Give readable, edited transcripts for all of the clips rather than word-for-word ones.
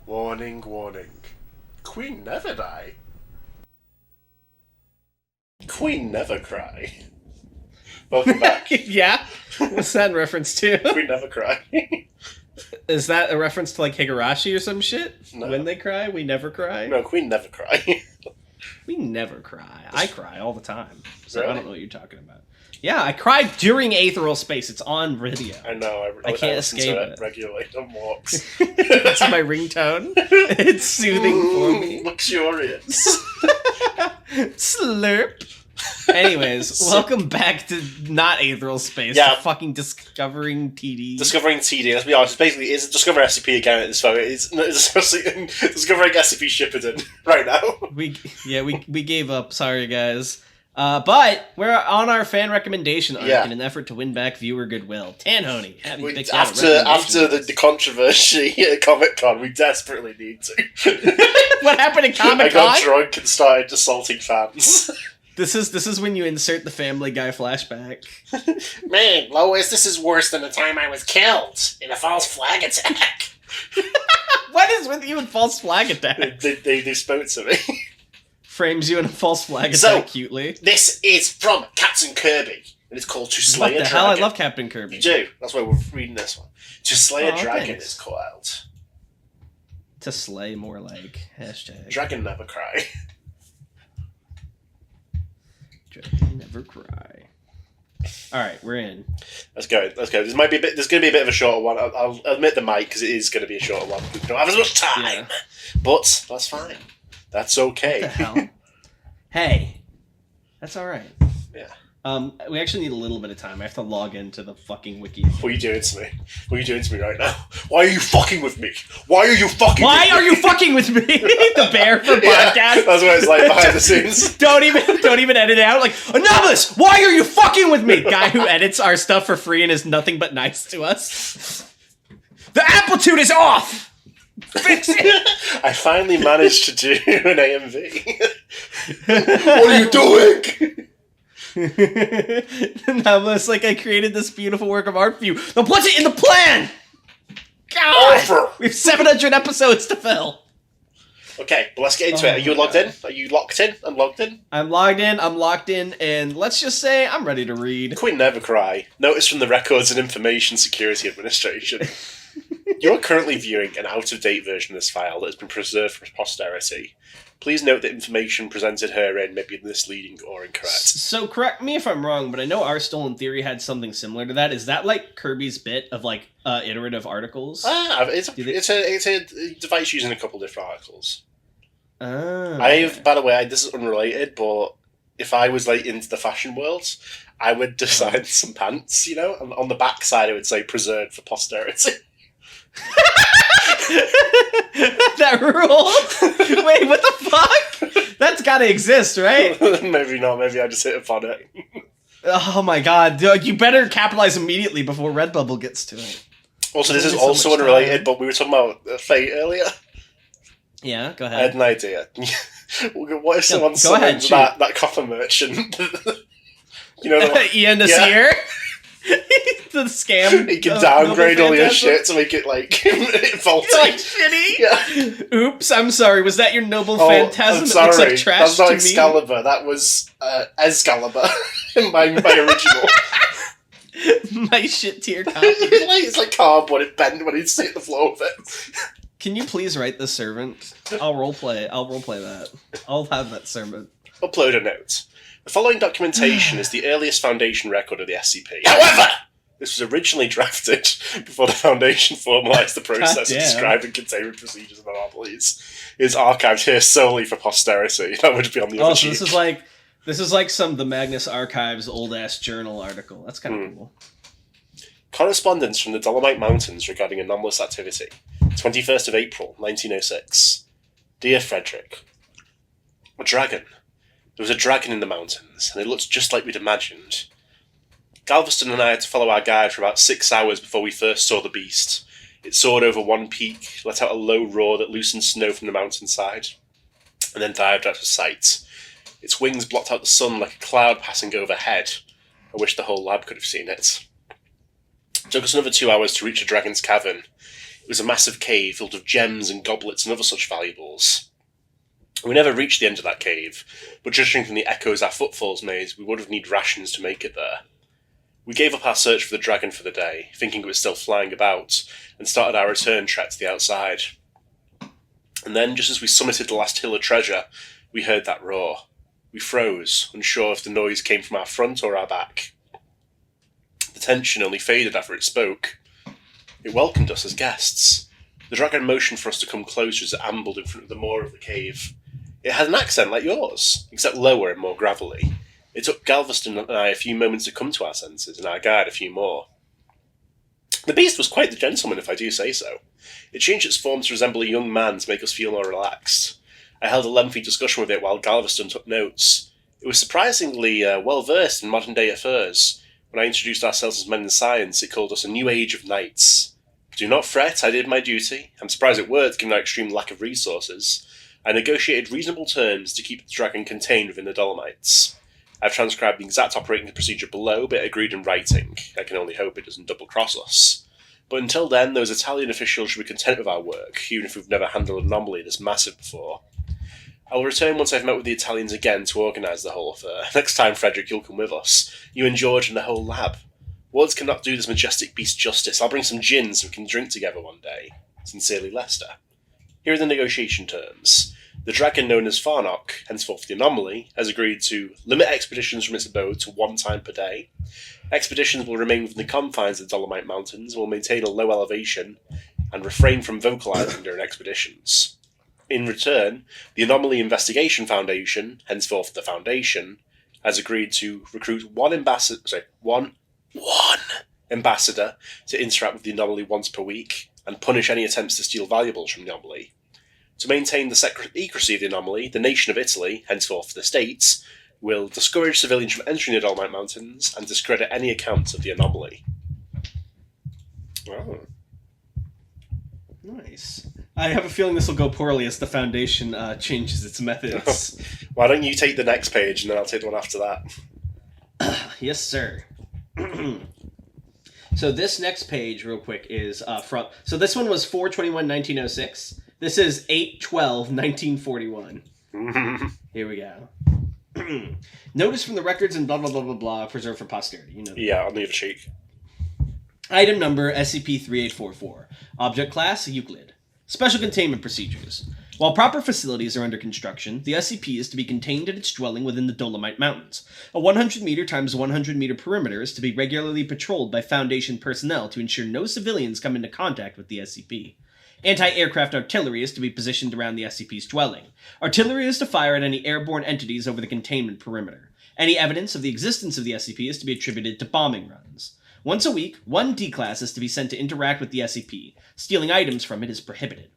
Warning, warning. Queen never die. Queen never cry. Welcome back. Yeah? What's that in reference to? Queen never cry. Is that a reference to like Higurashi or some shit? No. When they cry, we never cry? No, Queen never cry. We never cry. I cry all the time. So Really? I don't know what you're talking about. Yeah, I cried during Aetheral Space. It's on video. I know. I can't listen escape to it. regularly on walks. That's my ringtone. It's soothing for me. Luxurious. Slurp. Anyways, welcome back to not Aetheral Space. Yeah. To fucking Discovering TD. Discovering TD, let's be honest, basically it's Discover SCP again at this moment. It's discussing Discovering SCP Shipperton right now. We gave up. Sorry, guys. But we're on our fan recommendation arc in an effort to win back viewer goodwill. Tanhoney, After the controversy at Comic-Con, we desperately need to. What happened at Comic-Con? I got drunk and started assaulting fans. This is when you insert the Family Guy flashback. Man, Lois, this is worse than the time I was killed in a false flag attack. What is with you and false flag attack? They spoke to me. Frames you in a false flag attack cutely. This is from Captain Kirby, and it's called To Slay a Dragon. What the hell? I love Captain Kirby. You do. That's why we're reading this one. To Slay a Dragon is called. To slay, more like hashtag. Dragon never cry. Dragon never cry. All right, we're in. Let's go. There's going to be a bit of a shorter one. I'll admit the mic because it is going to be a shorter one. We don't have as much time, but that's fine. That's okay. What the hell? Hey, that's all right. Yeah. We actually need a little bit of time. I have to log into the fucking wiki. What are you doing to me? What are you doing to me right now? Why are you fucking with me? Why are you fucking Why with are me? you fucking with me? The bear for Yeah, podcast. that's what it's like behind the scenes. Don't even edit it out. Like, ANOMALOUS, why are you fucking with me? Guy who edits our stuff for free and is nothing but nice to us. The amplitude is off. Fix it. I finally managed to do an AMV. What are you doing? ANOMALOUS, like, I created this beautiful work of art for you. Now put it in the plan. God, Over. we have 700 episodes to fill. Okay, but let's get into it. Are you logged in? Are you locked in? I'm logged in. I'm logged in, I'm locked in, and let's just say I'm ready to read. Queen never cry. Notice from the Records and Information Security Administration. You're currently viewing an out-of-date version of this file that has been preserved for posterity. Please note that information presented herein may be misleading or incorrect. So correct me if I'm wrong, but I know Our Stolen Theory had something similar to that. Is that like Kirby's bit of like iterative articles? It's a device using a couple different articles. Okay. By the way, this is unrelated, but if I was like into the fashion world, I would design some pants, you know, and on the back side it would say preserved for posterity. That rule? Wait, what the fuck? That's gotta exist, right? Maybe not, maybe I just hit upon it. Oh my god, dude, you better capitalize immediately before Redbubble gets to it. Also, this is Only so also much unrelated, time. but we were talking about fate earlier. Yeah, go I had ahead. an idea. What if someone go ahead, summons that copper merchant? You know, Ian Nasir? The scam. he can of downgrade Noble all your Phantasm? shit to make it like faulty. You're like shitty? Yeah. Oops, I'm sorry. Was that your Noble Oh, Phantasm? I'm It sorry. looks like trash That's not to me. Excalibur. That was Excalibur. my original. My shit tier copy. It's like cardboard. It bent when he'd sit the floor with it. Can you please write the servant? I'll roleplay that. I'll have that servant. Upload a note. The following documentation is the earliest Foundation record of the SCP. However, this was originally drafted before the Foundation formalised the process of Goddamn. describing containment procedures and anomalies. It is archived here solely for posterity. That would be on the other Oh, so cheek. this is like some the Magnus Archives old ass journal article. That's kind of cool. Correspondence from the Dolomite Mountains regarding anomalous activity. 21st of April, 1906. Dear Frederick, a dragon. There was a dragon in the mountains, and it looked just like we'd imagined. Galveston and I had to follow our guide for about 6 hours before we first saw the beast. It soared over one peak, let out a low roar that loosened snow from the mountainside, and then dived out of sight. Its wings blocked out the sun like a cloud passing overhead. I wish the whole lab could have seen it. It took us another 2 hours to reach a dragon's cavern. It was a massive cave filled with gems and goblets and other such valuables. We never reached the end of that cave, but judging from the echoes our footfalls made, we would have needed rations to make it there. We gave up our search for the dragon for the day, thinking it was still flying about, and started our return trek to the outside. And then, just as we summited the last hill of treasure, we heard that roar. We froze, unsure if the noise came from our front or our back. The tension only faded after it spoke. It welcomed us as guests. The dragon motioned for us to come closer as it ambled in front of the door of the cave. It had an accent like yours, except lower and more gravelly. It took Galveston and I a few moments to come to our senses, and our guide a few more. The beast was quite the gentleman, if I do say so. It changed its form to resemble a young man to make us feel more relaxed. I held a lengthy discussion with it while Galveston took notes. It was surprisingly well-versed in modern-day affairs. When I introduced ourselves as men in science, it called us a new age of knights. Do not fret, I did my duty. I'm surprised it worked, given our extreme lack of resources. I negotiated reasonable terms to keep the dragon contained within the Dolomites. I've transcribed the exact operating procedure below, but agreed in writing. I can only hope it doesn't double-cross us. But until then, those Italian officials should be content with our work, even if we've never handled an anomaly this massive before. I will return once I've met with the Italians again to organise the whole affair. Next time, Frederick, you'll come with us. You and George and the whole lab. Words cannot do this majestic beast justice. I'll bring some gin so we can drink together one day. Sincerely, Lester. Here are the negotiation terms. The dragon known as Farnock, henceforth the anomaly, has agreed to limit expeditions from its abode to 1 time per day. Expeditions will remain within the confines of the Dolomite Mountains and will maintain a low elevation and refrain from vocalizing during expeditions. In return, the Anomaly Investigation Foundation, henceforth the Foundation, has agreed to recruit one ambassador to interact with the anomaly once per week and punish any attempts to steal valuables from the anomaly. To maintain the secrecy of the anomaly, the nation of Italy, henceforth the States, will discourage civilians from entering the Dolomite Mountains and discredit any accounts of the anomaly. Oh. Nice. I have a feeling this will go poorly as the Foundation changes its methods. Why don't you take the next page and then I'll take the one after that? Yes, sir. So this next page, real quick, is from... So this one was 4/21/1906. This is 8/12/1941. Here we go. Notice from the records and blah, blah, blah, blah, blah, preserved for posterity. You know. Yeah, on the other cheek. Item number SCP-3844. Object class Euclid. Special containment procedures. While proper facilities are under construction, the SCP is to be contained in its dwelling within the Dolomite Mountains. A 100-meter times 100-meter perimeter is to be regularly patrolled by Foundation personnel to ensure no civilians come into contact with the SCP. Anti-aircraft artillery is to be positioned around the SCP's dwelling. Artillery is to fire at any airborne entities over the containment perimeter. Any evidence of the existence of the SCP is to be attributed to bombing runs. Once a week, one D-Class is to be sent to interact with the SCP. Stealing items from it is prohibited.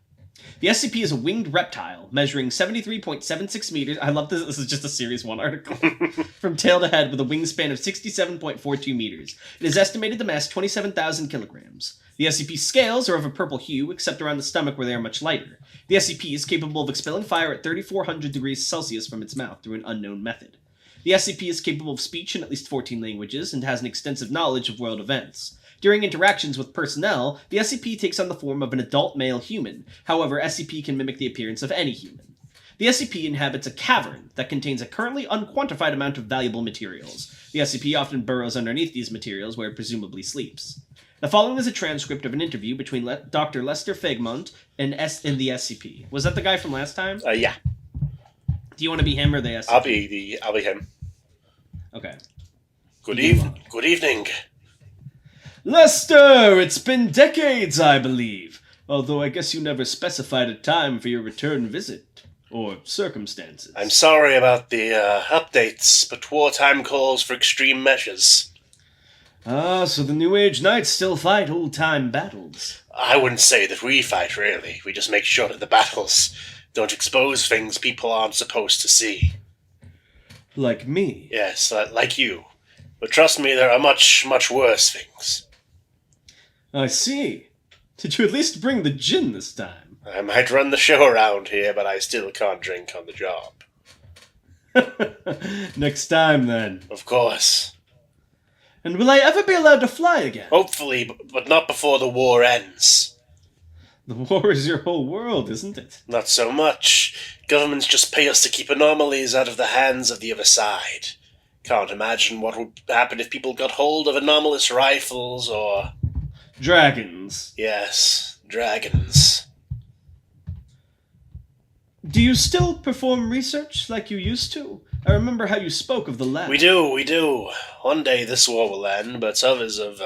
The SCP is a winged reptile, measuring 73.76 meters. I love this. This is just a Series 1 article. From tail to head with a wingspan of 67.42 meters. It is estimated to mass 27,000 kilograms. The SCP's scales are of a purple hue, except around the stomach where they are much lighter. The SCP is capable of expelling fire at 3,400 degrees Celsius from its mouth through an unknown method. The SCP is capable of speech in at least 14 languages and has an extensive knowledge of world events. During interactions with personnel, the SCP takes on the form of an adult male human. However, SCP can mimic the appearance of any human. The SCP inhabits a cavern that contains a currently unquantified amount of valuable materials. The SCP often burrows underneath these materials where it presumably sleeps. The following is a transcript of an interview between Dr. Lester Fegmont and the SCP. Was that the guy from last time? Yeah. Do you want to be him or the SCP? I'll be him. Okay. Good evening. Lester, it's been decades, I believe. Although I guess you never specified a time for your return visit. Or circumstances. I'm sorry about the updates, but wartime calls for extreme measures. Ah, so the New Age Knights still fight old-time battles. I wouldn't say that we fight, really. We just make sure that the battles don't expose things people aren't supposed to see. Like me? Yes, like you. But trust me, there are much, much worse things. I see. Did you at least bring the gin this time? I might run the show around here, but I still can't drink on the job. Next time, then. Of course. And will I ever be allowed to fly again? Hopefully, but not before the war ends. The war is your whole world, isn't it? Not so much. Governments just pay us to keep anomalies out of the hands of the other side. Can't imagine what would happen if people got hold of anomalous rifles or... Dragons. Yes, dragons. Do you still perform research like you used to? I remember how you spoke of the lab. We do. One day this war will end, but others of,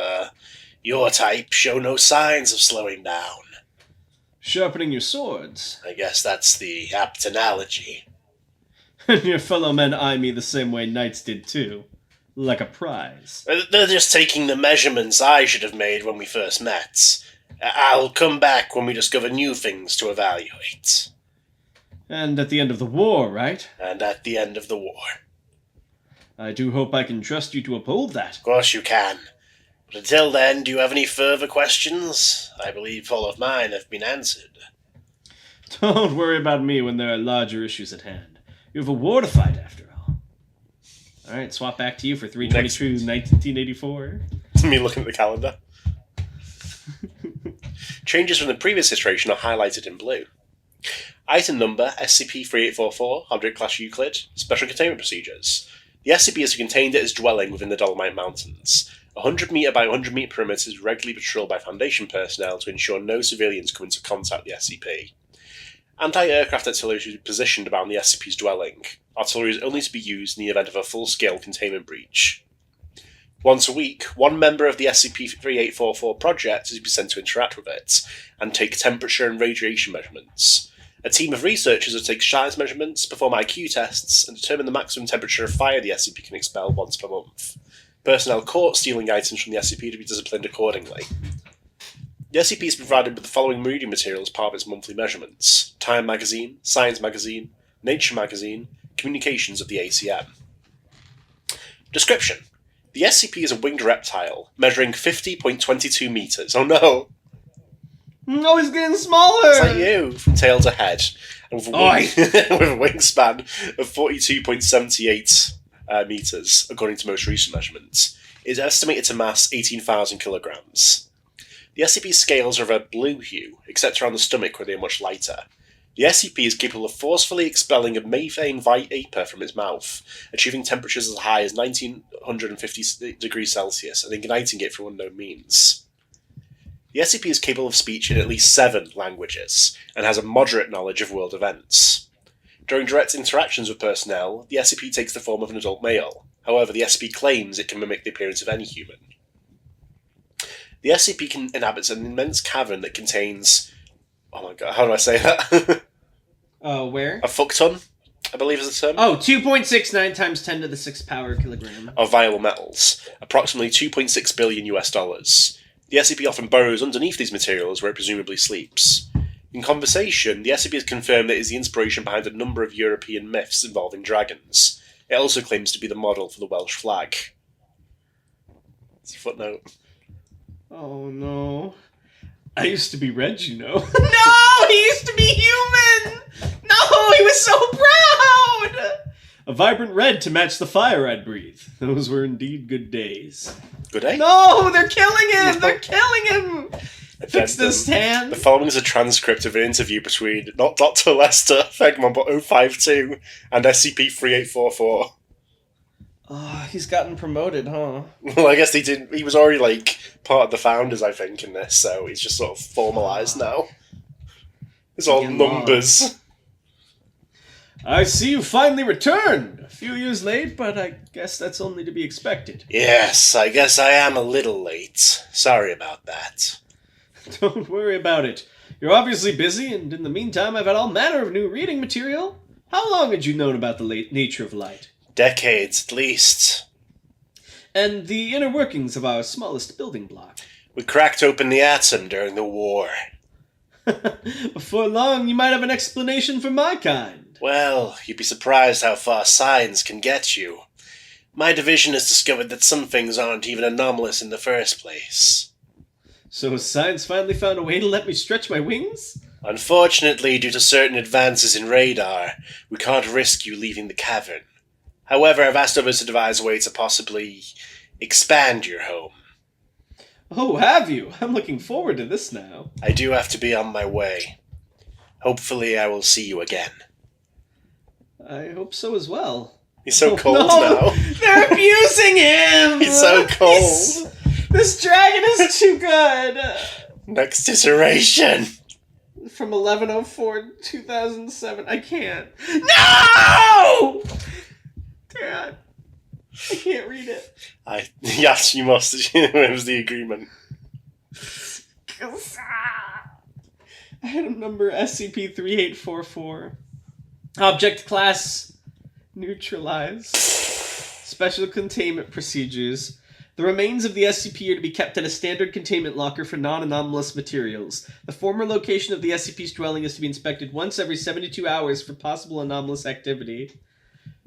your type show no signs of slowing down. Sharpening your swords. I guess that's the apt analogy. And your fellow men eye me the same way knights did too. Like a prize. They're just taking the measurements I should have made when we first met. I'll come back when we discover new things to evaluate. And at the end of the war, right? And at the end of the war. I do hope I can trust you to uphold that. Of course you can. But until then, do you have any further questions? I believe all of mine have been answered. Don't worry about me when there are larger issues at hand. You have a war to fight, after all. Alright, swap back to you for 3/22, 1984. Me looking at the calendar. Changes from the previous iteration are highlighted in blue. Item number SCP-3844, Object Class Euclid, Special Containment Procedures. The SCP has contained its dwelling within the Dolomite Mountains. A 100 metre by 100 metre perimeter is regularly patrolled by Foundation personnel to ensure no civilians come into contact with the SCP. Anti-aircraft artillery is positioned around the SCP's dwelling. Artillery is only to be used in the event of a full-scale containment breach. Once a week, one member of the SCP-3844 project is to be sent to interact with it and take temperature and radiation measurements. A team of researchers will take size measurements, perform IQ tests, and determine the maximum temperature of fire the SCP can expel once per month. Personnel caught stealing items from the SCP to be disciplined accordingly. The SCP is provided with the following reading material as part of its monthly measurements: Time Magazine, Science Magazine, Nature Magazine, Communications of the ACM. Description: the SCP is a winged reptile, measuring 50.22 metres. Oh no! Oh, he's getting smaller! It's like you, from tail to head. And with a wingspan of 42.78 metres, according to most recent measurements. It is estimated to mass 18,000 kilograms. The SCP's scales are of a blue hue, except around the stomach where they are much lighter. The SCP is capable of forcefully expelling a methane vapor from its mouth, achieving temperatures as high as 1950 degrees Celsius and igniting it through unknown means. The SCP is capable of speech in at least 7 languages, and has a moderate knowledge of world events. During direct interactions with personnel, the SCP takes the form of an adult male. However, the SCP claims it can mimic the appearance of any human. The SCP inhabits an immense cavern that contains... Oh my god, how do I say that? Where? A fuck ton, I believe is the term. Oh, 2.69 times 10 to the 6th power kilogram. Of viable metals, approximately $2.6 billion US. The SCP often burrows underneath these materials where it presumably sleeps. In conversation, the SCP has confirmed that it is the inspiration behind a number of European myths involving dragons. It also claims to be the model for the Welsh flag. It's a footnote. Oh no. I used to be red, you know. No! He used to be human! No! He was so proud! A vibrant red to match the fire I'd breathe. Those were indeed good days. Good day? No! They're killing him! They're killing him! Fix this tan! The following is a transcript of an interview between not Dr. Lester Fegmon, but 052 and SCP-3844. Oh, he's gotten promoted, huh? Well, I guess he was already, like, part of the founders, I think, in this, so he's just sort of formalised now. It's all numbers. I see you finally returned! A few years late, but I guess that's only to be expected. Yes, I guess I am a little late. Sorry about that. Don't worry about it. You're obviously busy, and in the meantime I've had all manner of new reading material. How long had you known about the nature of light? Decades, at least. And the inner workings of our smallest building block. We cracked open the atom during the war. Before long, you might have an explanation for my kind. Well, you'd be surprised how far science can get you. My division has discovered that some things aren't even anomalous in the first place. So has science finally found a way to let me stretch my wings? Unfortunately, due to certain advances in radar, we can't risk you leaving the cavern. However, I've asked others to devise a way to possibly expand your home. Oh, have you? I'm looking forward to this now. I do have to be on my way. Hopefully I will see you again. I hope so as well. He's so cold no, now. They're abusing him! He's so cold. This dragon is too good! Next iteration. From 1104-2007. I can't. No! Dad. I can't read it. Yes, you must. It was the agreement. Item number SCP-3844. Object class neutralized. Special containment procedures. The remains of the SCP are to be kept at a standard containment locker for non-anomalous materials. The former location of the SCP's dwelling is to be inspected once every 72 hours for possible anomalous activity.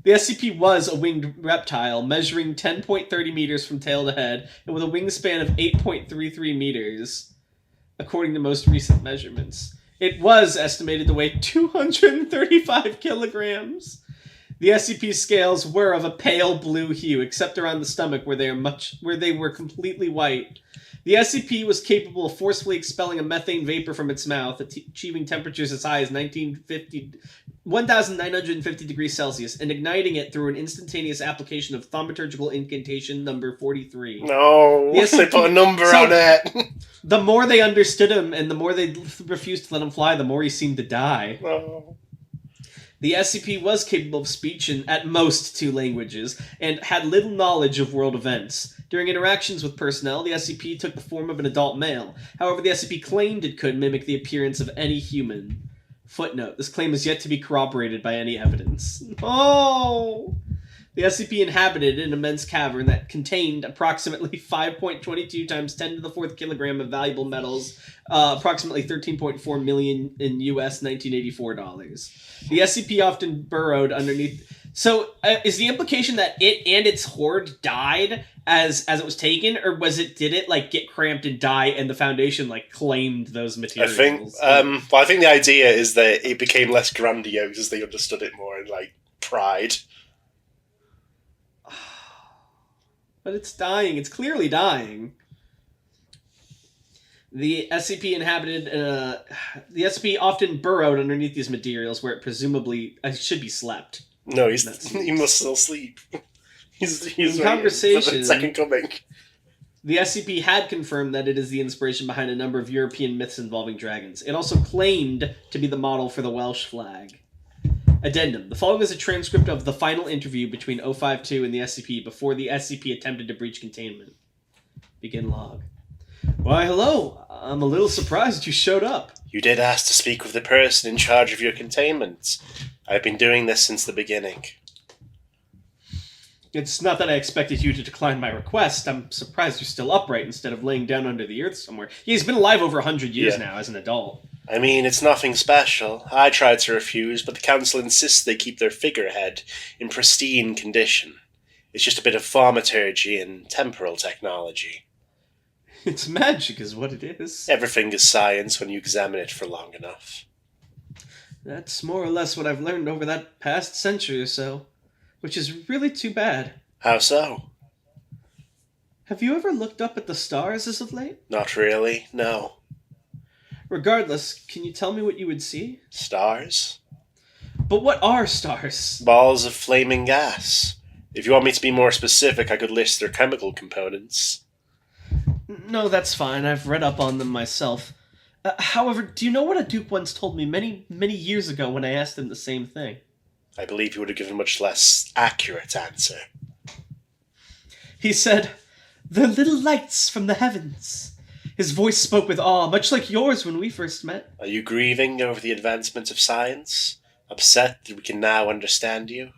The SCP was a winged reptile, measuring 10.30 meters from tail to head, and with a wingspan of 8.33 meters, according to most recent measurements. It was estimated to weigh 235 kilograms. The SCP scales were of a pale blue hue, except around the stomach where they were completely white. The SCP was capable of forcefully expelling a methane vapor from its mouth, achieving temperatures as high as 1950 degrees Celsius, and igniting it through an instantaneous application of thaumaturgical incantation number 43. No, they put a number on it. The more they understood him, and the more they refused to let him fly, the more he seemed to die. No. The SCP was capable of speech in, at most, 2 languages, and had little knowledge of world events. During interactions with personnel, the SCP took the form of an adult male. However, the SCP claimed it could mimic the appearance of any human. Footnote: this claim is yet to be corroborated by any evidence. Oh! The SCP inhabited an immense cavern that contained approximately 5.22 times 10 to the 4th kilogram of valuable metals, approximately 13.4 million in US 1984 dollars. The SCP often burrowed underneath. So, is the implication that it and its horde died as it was taken, or did it like get cramped and die, and the Foundation like claimed those materials? I think the idea is that it became less grandiose as they understood it more, and like pride. But it's dying. It's clearly dying. The SCP the SCP often burrowed underneath these materials, where it presumably should be slept. No, he must still sleep. He's in conversation. For the second coming. The SCP had confirmed that it is the inspiration behind a number of European myths involving dragons. It also claimed to be the model for the Welsh flag. Addendum. The following is a transcript of the final interview between 052 and the SCP before the SCP attempted to breach containment. Begin log. Why, hello. I'm a little surprised you showed up. You did ask to speak with the person in charge of your containment. I've been doing this since the beginning. It's not that I expected you to decline my request. I'm surprised you're still upright instead of laying down under the earth somewhere. He's been alive over 100 years now as an adult. I mean, it's nothing special. I tried to refuse, but the council insists they keep their figurehead in pristine condition. It's just a bit of thaumaturgy and temporal technology. It's magic is what it is. Everything is science when you examine it for long enough. That's more or less what I've learned over that past century or so, which is really too bad. How so? Have you ever looked up at the stars as of late? Not really, no. Regardless, can you tell me what you would see? Stars? But what are stars? Balls of flaming gas. If you want me to be more specific, I could list their chemical components. No, that's fine. I've read up on them myself. However, do you know what a duke once told me many, many years ago when I asked him the same thing? I believe he would have given a much less accurate answer. He said, "They're little lights from the heavens." His voice spoke with awe, much like yours when we first met. Are you grieving over the advancement of science? Upset that we can now understand you?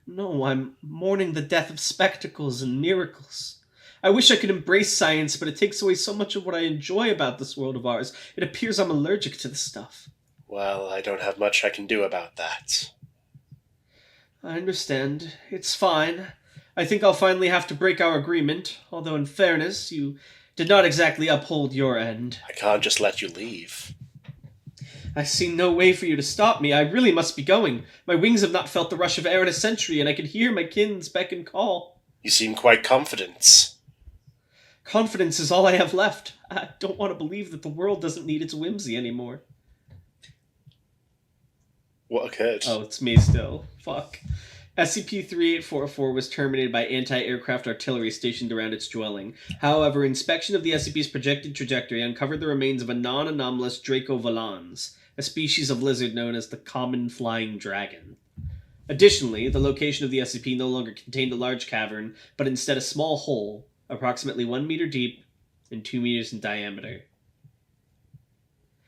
No, I'm mourning the death of spectacles and miracles. I wish I could embrace science, but it takes away so much of what I enjoy about this world of ours. It appears I'm allergic to the stuff. Well, I don't have much I can do about that. I understand. It's fine. I think I'll finally have to break our agreement, although in fairness, you did not exactly uphold your end. I can't just let you leave. I see no way for you to stop me. I really must be going. My wings have not felt the rush of air in a century, and I can hear my kin's beck and call. You seem quite confident. Confidence is all I have left. I don't want to believe that the world doesn't need its whimsy anymore. What occurred? Oh, it's me still. Fuck. SCP-3844 was terminated by anti-aircraft artillery stationed around its dwelling. However, inspection of the SCP's projected trajectory uncovered the remains of a non-anomalous Draco volans, a species of lizard known as the common flying dragon. Additionally, the location of the SCP no longer contained a large cavern, but instead a small hole, approximately 1 meter deep and 2 meters in diameter.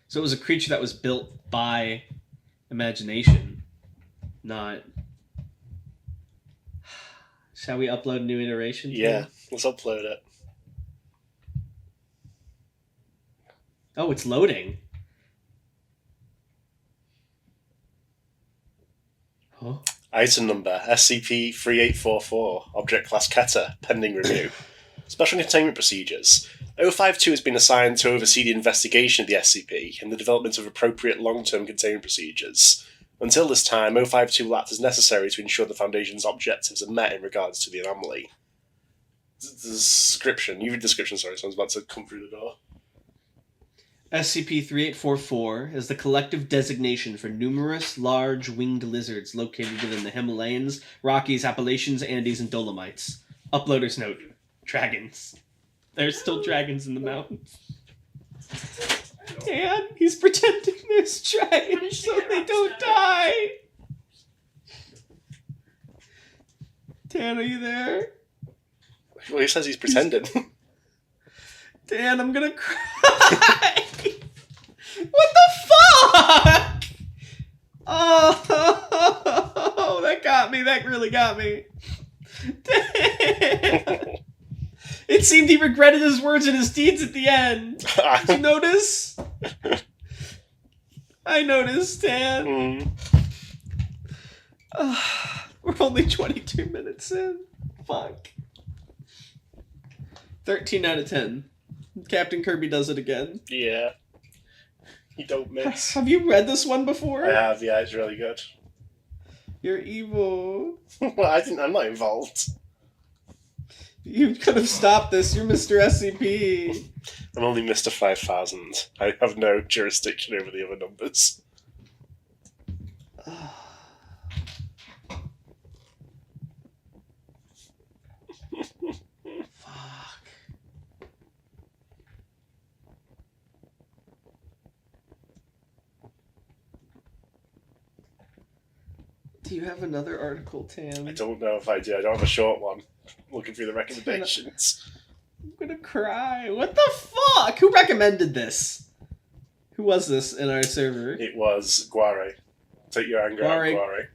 So it was a creature that was built by imagination, not... Shall we upload a new iteration? Yeah, let's upload it. Oh, it's loading. Huh? Item number SCP-3844, Object Class Keter, pending review. Special Containment Procedures. 052 has been assigned to oversee the investigation of the SCP and the development of appropriate long-term containment procedures. Until this time, 052 will act as necessary to ensure the Foundation's objectives are met in regards to the anomaly. The description. You read the description, sorry, someone's about to come through the door. SCP-3844 is the collective designation for numerous large winged lizards located within the Himalayas, Rockies, Appalachians, Andes, and Dolomites. Uploader's note. Dragons. There's still dragons in the mountains. Dan, he's pretending there's dragons so they don't die. Dan, are you there? Well, he says he's pretending. Dan, I'm gonna cry. What the fuck? Oh, that got me. That really got me. Dan. It seemed he regretted his words and his deeds at the end. Did you notice? I noticed, Dan. We're only 22 minutes in. Fuck. 13 out of 10. Captain Kirby does it again. Yeah. You don't miss. Have you read this one before? I have, yeah, it's really good. You're evil. Well, I'm not involved. You could have stopped this. You're Mr. SCP. I'm only Mr. 5000. I have no jurisdiction over the other numbers. Fuck. Do you have another article, Tam? I don't know if I do. I don't have a short one. Looking through the recommendations. I'm gonna cry. What the fuck? Who recommended this? Who was this in our server? It was Guare. Take your anger out, Guare.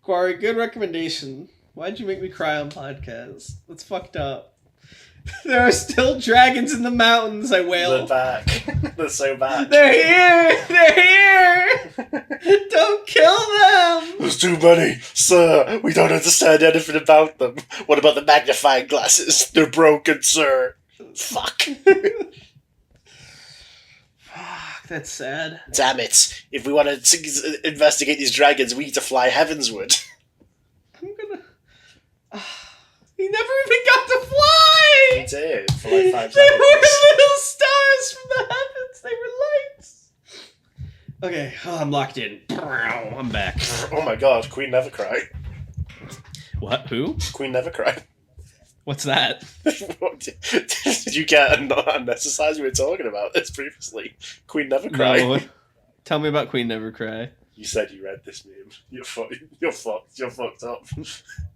Guare, good recommendation. Why'd you make me cry on podcast? That's fucked up. There are still dragons in the mountains, I wail. They're back. They're so back. They're here! They're here! Don't kill them! There's too many. Sir, we don't understand anything about them. What about the magnifying glasses? They're broken, sir. Fuck. Fuck, that's sad. Damn it. If we want to investigate these dragons, we need to fly heavensward. I'm gonna... He never even got to fly! He did, for like 5 seconds. They were little stars from the heavens. They were lights. Okay, I'm locked in. I'm back. Oh my god, Queen Never Cry. What? Who? Queen Never Cry. What's that? Did you get unnecessary? We were talking about this previously. Queen Never Cry. No. Tell me about Queen Never Cry. You said you read this meme. You're fucked. You're fucked up.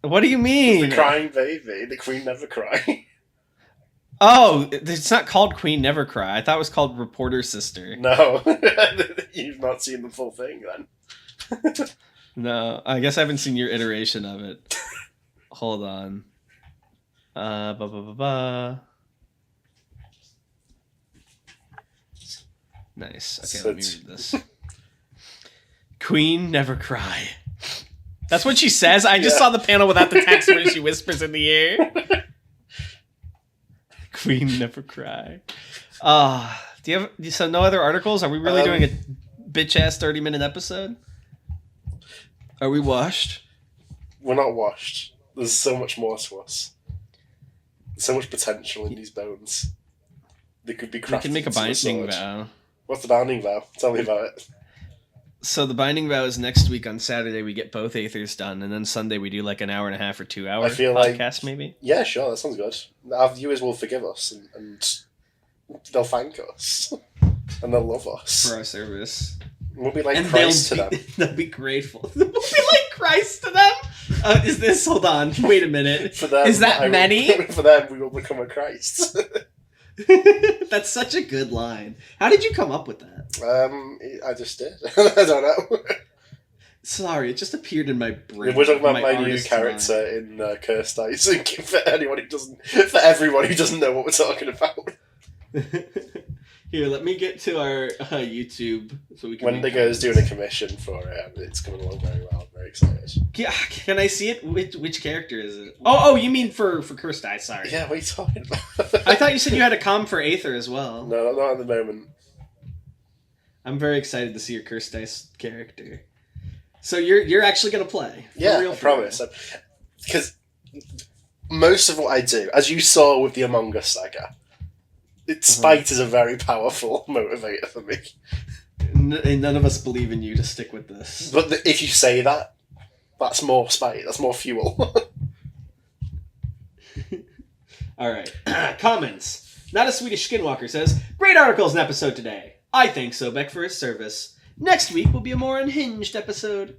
What do you mean? The crying baby. The Queen Never Cry. Oh, it's not called Queen Never Cry. I thought it was called Reporter Sister. No. You've not seen the full thing then. No, I guess I haven't seen your iteration of it. Hold on. Nice. Okay, let me read this. Queen Never Cry. That's what she says. I just saw the panel without the text where she whispers in the ear. Queen Never Cry. Do you have so no other articles? Are we really doing a bitch ass 30-minute episode? Are we washed? We're not washed. There's so much more to us. So much potential in these bones. They could be crafted. We can make a into binding sword. vow. What's the binding vow? Tell me about it. So the binding vow is next week on Saturday we get both Aethers done, and then Sunday we do like an hour and a half or 2 hour I feel like- podcast maybe. Yeah, sure, that sounds good. Our viewers will forgive us and they'll thank us. And they'll love us. For our service. We'll be like And Christ to them. they'll be grateful. We'll be like Christ to them? Is this... Hold on, wait a minute. For them, Is that many? For them, we will become a Christ. That's such a good line. How did you come up with that? I just did. I don't know. Sorry, it just appered in my brain. We're talking about my new artist's character in Cursed Ice. For everyone who doesn't know what we're talking about. mind. Here, let me get to our YouTube so we can. Wendigo's doing a commission for it. It's coming along very well. I'm very excited. Can I see it? Which character is it? Oh, you mean for Cursed Eye? Sorry. Yeah, what are you talking about? I thought you said you had a comm for Aether as well. No, not at the moment. I'm very excited to see your Cursed Dice character. So you're actually gonna play? Yeah, I promise. Because most of what I do, as you saw with the Among Us saga, spite is a very powerful motivator for me. And none of us believe in you to stick with this. But if you say that, that's more spite. That's more fuel. All right. Comments. Not a Swedish Skinwalker says, great articles and episode today. I thank Sobek for his service. Next week will be a more unhinged episode.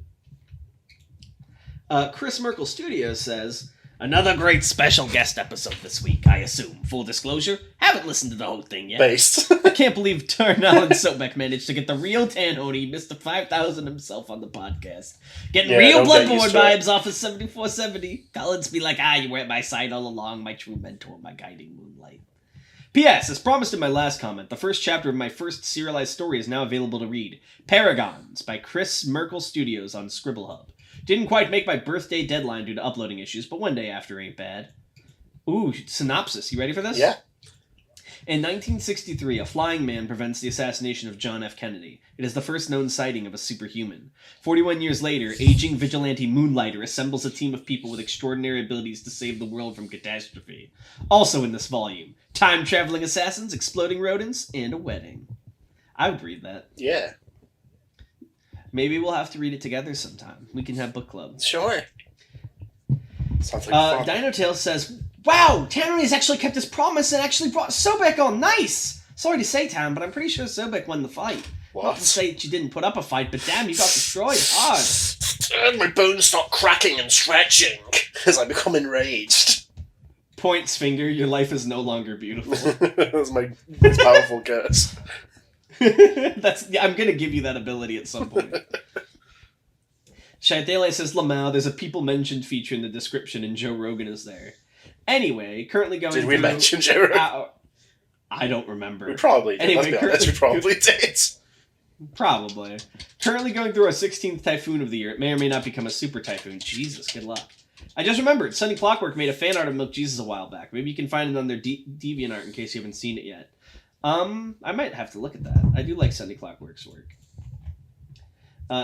Chris Merkel Studios says, another great special guest episode this week, I assume. Full disclosure, haven't listened to the whole thing yet. Based. I can't believe Darnell and Sobek managed to get the real Tanhoney, Mr. 5000 himself on the podcast. Getting real don't get Bloodborne used to it. vibes off of 7470. Collins be like, you were at my side all along, my true mentor, my guiding moonlight. P.S. As promised in my last comment, the first chapter of my first serialized story is now available to read. Paragons by Chris Merkel Studios on Scribblehub. Didn't quite make my birthday deadline due to uploading issues, but one day after ain't bad. Ooh, synopsis. You ready for this? Yeah. In 1963, a flying man prevents the assassination of John F. Kennedy. It is the first known sighting of a superhuman. 41 years later, aging vigilante Moonlighter assembles a team of people with extraordinary abilities to save the world from catastrophe. Also in this volume, time-traveling assassins, exploding rodents, and a wedding. I would read that. Yeah. Maybe we'll have to read it together sometime. We can have book club. Sure. Sounds like fun. Dinotail says, wow, Tanner has actually kept his promise and actually brought Sobek on. Nice! Sorry to say, Tam, but I'm pretty sure Sobek won the fight. What? Not to say that you didn't put up a fight, but damn, you got destroyed hard. And my bones start cracking and stretching as I become enraged. Points finger, your life is no longer beautiful. That's my most powerful curse. I'm gonna give you that ability at some point. Shaitele says, Lamau, there's a people mentioned feature in the description and Joe Rogan is there. Anyway, currently going Did we through... mention Joe Rogan? I don't remember. We probably did. Anyway, Let's be honest, we probably did. Probably. Currently going through our 16th typhoon of the year. It may or may not become a super typhoon. Jesus, good luck. I just remembered, Sunny Clockwork made a fan art of Milk Jesus a while back. Maybe you can find it on their DeviantArt in case you haven't seen it yet. I might have to look at that. I do like Sunny Clockwork's work.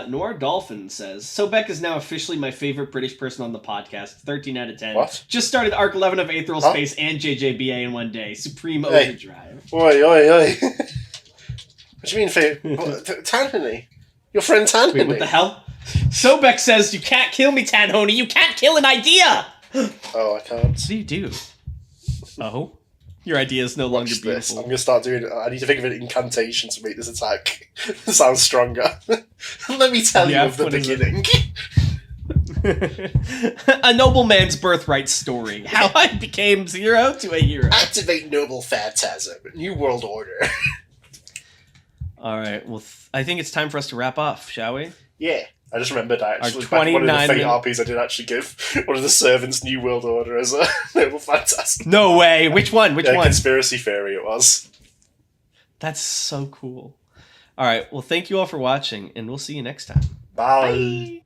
Noir Dolphin says, Sobek is now officially my favorite British person on the podcast. 13 out of 10. What? Just started Arc 11 of Aetheral Space and JJBA in one day. Supreme Overdrive. Oi, oi, oi. What do you mean, Tanhoney? Your friend Tanhoney? Wait, what the hell? Sobek says, you can't kill me, Tanhoney. You can't kill an idea! Oh, I can't. What do you do? Oh? Your idea is no longer Watch this. beautiful. I'm going to start doing... I need to think of an incantation to make this attack sound stronger. Let me tell you of the beginning. A nobleman's birthright story. How I became zero to a hero. Activate noble phantasm. New world order. Alright, well, I think it's time for us to wrap off, shall we? Yeah. I just remembered I actually... Our 29 one of the Fate minute- RPs I did actually give one of the servants New World Order as a noble phantasm. No way! Which one? Which one? Conspiracy theory it was. That's so cool. Alright, well, thank you all for watching, and we'll see you next time. Bye. Bye!